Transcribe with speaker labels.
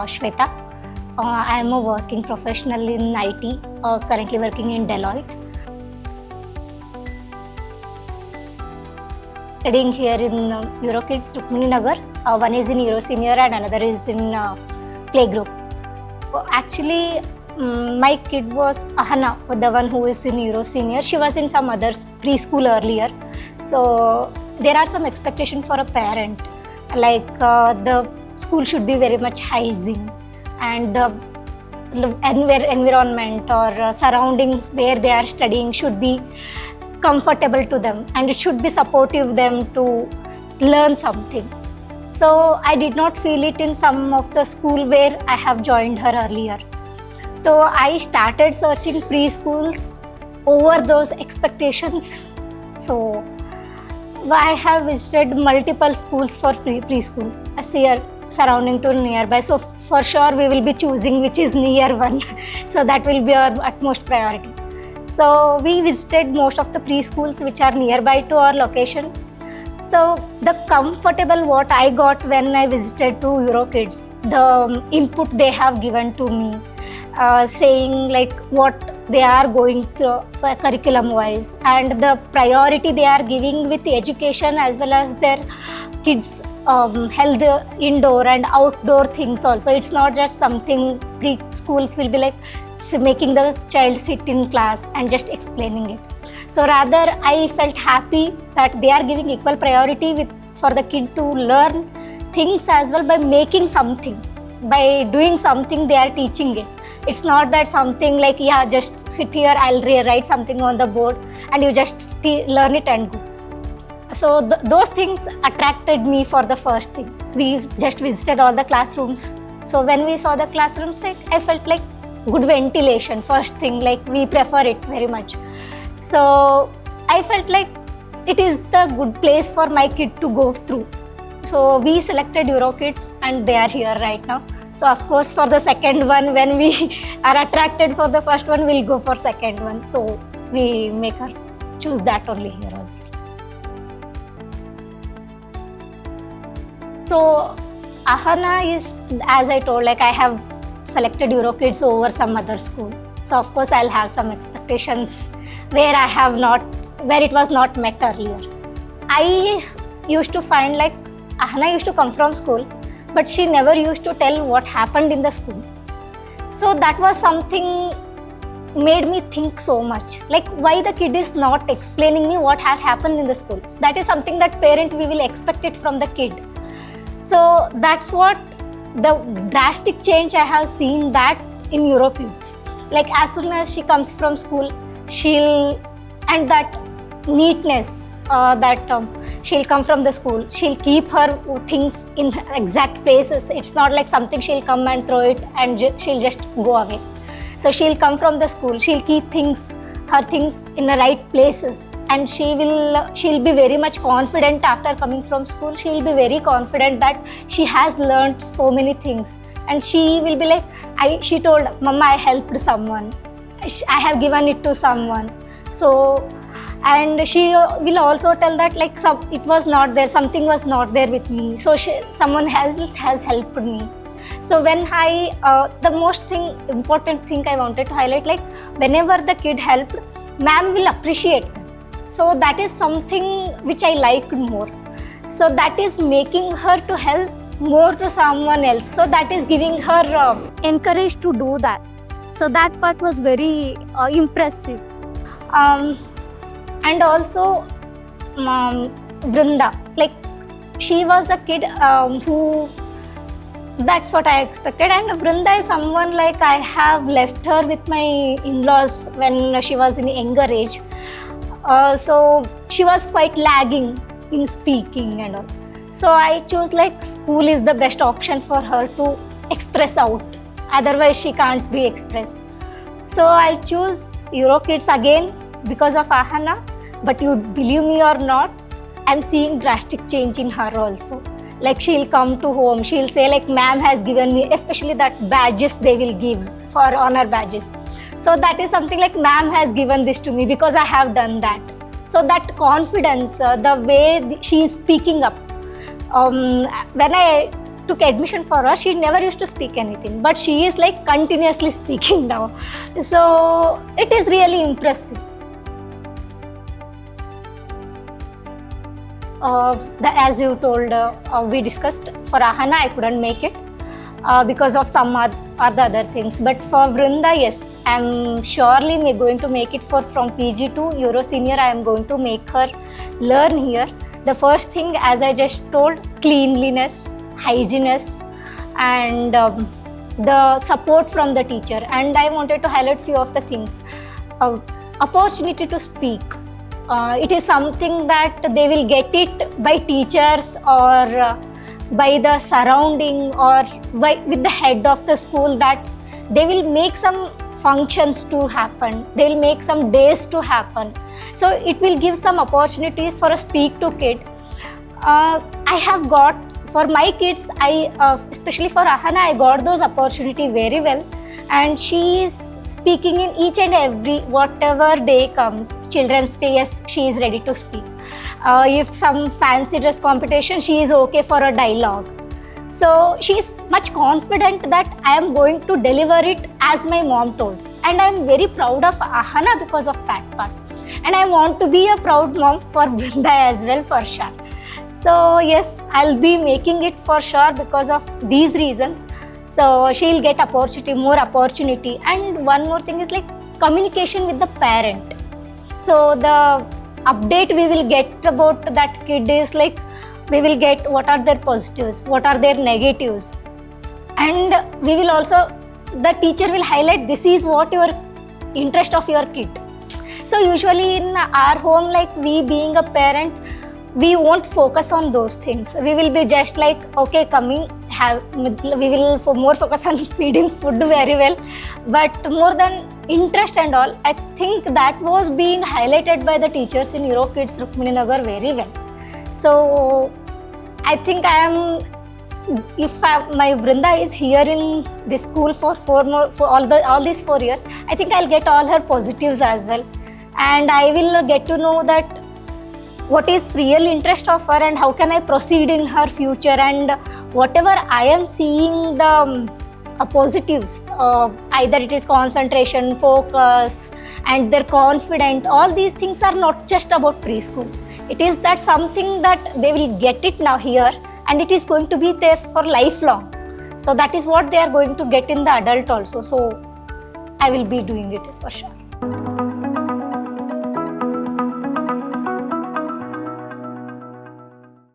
Speaker 1: Shweta. I am a working professional in IT, currently working in Deloitte. Studying here in EuroKids, Rukmini Nagar. One is in Euro Senior and another is in playgroup. Actually, my kid was Aana, the one who is in Euro Senior. She was in some other preschool earlier. So there are some expectations for a parent, like the school should be very much hygiene, and the environment or surrounding where they are studying should be comfortable to them, and it should be supportive them to learn something. So I did not feel it in some of the school where I have joined her earlier. So I started searching preschools over those expectations. So I have visited multiple schools for preschool here surrounding to nearby. So for sure we will be choosing which is near one. So that will be our utmost priority. So we visited most of the preschools which are nearby to our location. So the comfortable what I got when I visited to EuroKids, the input they have given to me, saying like what they are going through curriculum wise, and the priority they are giving with education as well as their kids health, indoor and outdoor things also. It's not just something preschools will be like making the child sit in class and just explaining it. So rather I felt happy that they are giving equal priority for the kid to learn things as well by making something. By doing something they are teaching it. It's not that something like, yeah, just sit here, I'll write something on the board and you just learn it and go. So those things attracted me for the first thing. We just visited all the classrooms. So when we saw the classrooms, I felt like good ventilation, first thing, like we prefer it very much. So I felt like it is the good place for my kid to go through. So we selected EuroKids and they are here right now. So of course for the second one, when we are attracted for the first one, we'll go for second one. So we make her choose that only here also. So Aana is, as I told, like I have selected EuroKids over some other school. So of course I'll have some expectations where it was not met earlier. I used to find like Aana used to come from school, but she never used to tell what happened in the school. So that was something made me think so much. Like why the kid is not explaining me what had happened in the school. That is something that parent we will expect it from the kid. So that's what the drastic change I have seen that in EuroKids. Like as soon as she comes from school, and that neatness, she'll come from the school, she'll keep her things in exact places. It's not like something she'll come and throw it and she'll just go away. So she'll come from the school, she'll keep her things in the right places, and she'll be very much confident after coming from school. She'll be very confident that she has learned so many things, and she will be like, she told, Mama, I helped someone, I have given it to someone. So, and she will also tell that like it was not there, something was not there with me, so someone else has helped me. So when the most important thing I wanted to highlight, like whenever the kid helped, ma'am will appreciate them. So that is something which I liked more. So that is making her to help more to someone else. So that is giving her encourage to do that. So that part was very impressive. And also Vinda, like she was a kid who, that's what I expected. And Vinda is someone like I have left her with my in-laws when she was in younger age. So she was quite lagging in speaking and all. So I chose like school is the best option for her to express out. Otherwise she can't be expressed. So I choose EuroKids again because of Aana. But you believe me or not, I'm seeing drastic change in her also. Like she'll come to home, she'll say like ma'am has given me, especially that badges they will give for honor badges. So that is something like ma'am has given this to me because I have done that. So that confidence, the way she is speaking up. When I took admission for her, she never used to speak anything, but she is like continuously speaking now. So it is really impressive. As you told, we discussed for Aana, I couldn't make it because of some other things. But for Vinda, yes, I'm surely going to make it from PG to Euro Senior. I am going to make her learn here. The first thing, as I just told, cleanliness, hygiene, and the support from the teacher. And I wanted to highlight few of the things. Opportunity to speak. It is something that they will get it by teachers or by the surrounding or with the head of the school, that they will make some functions to happen, they will make some days to happen. So it will give some opportunities for a speak to kid. I have got, for my kids, especially for Aana, I got those opportunity very well, and she is speaking in each and every, whatever day comes, Children's Day, yes, she is ready to speak. If some fancy dress competition, she is okay for a dialogue. So she is much confident that I am going to deliver it as my mom told. And I am very proud of Aana because of that part. And I want to be a proud mom for Vinda as well, for sure. So yes, I'll be making it for sure because of these reasons. So she'll get more opportunity. And one more thing is like communication with the parent. So the update we will get about that kid is like, we will get what are their positives, what are their negatives. And we will also, the teacher will highlight, this is what your interest of your kid. So usually in our home, like we being a parent, we won't focus on those things. We will be just like, okay, we will more focus on feeding food very well. But more than interest and all, I think that was being highlighted by the teachers in EuroKids Rukmini Nagar very well. So I think my Vinda is here in this school for all these 4 years, I think I'll get all her positives as well. And I will get to know that what is real interest of her and how can I proceed in her future, and whatever I am seeing the positives, either it is concentration, focus, and their confidence, all these things are not just about preschool. It is that something that they will get it now here, and it is going to be there for lifelong. So that is what they are going to get in the adult also. So I will be doing it for sure.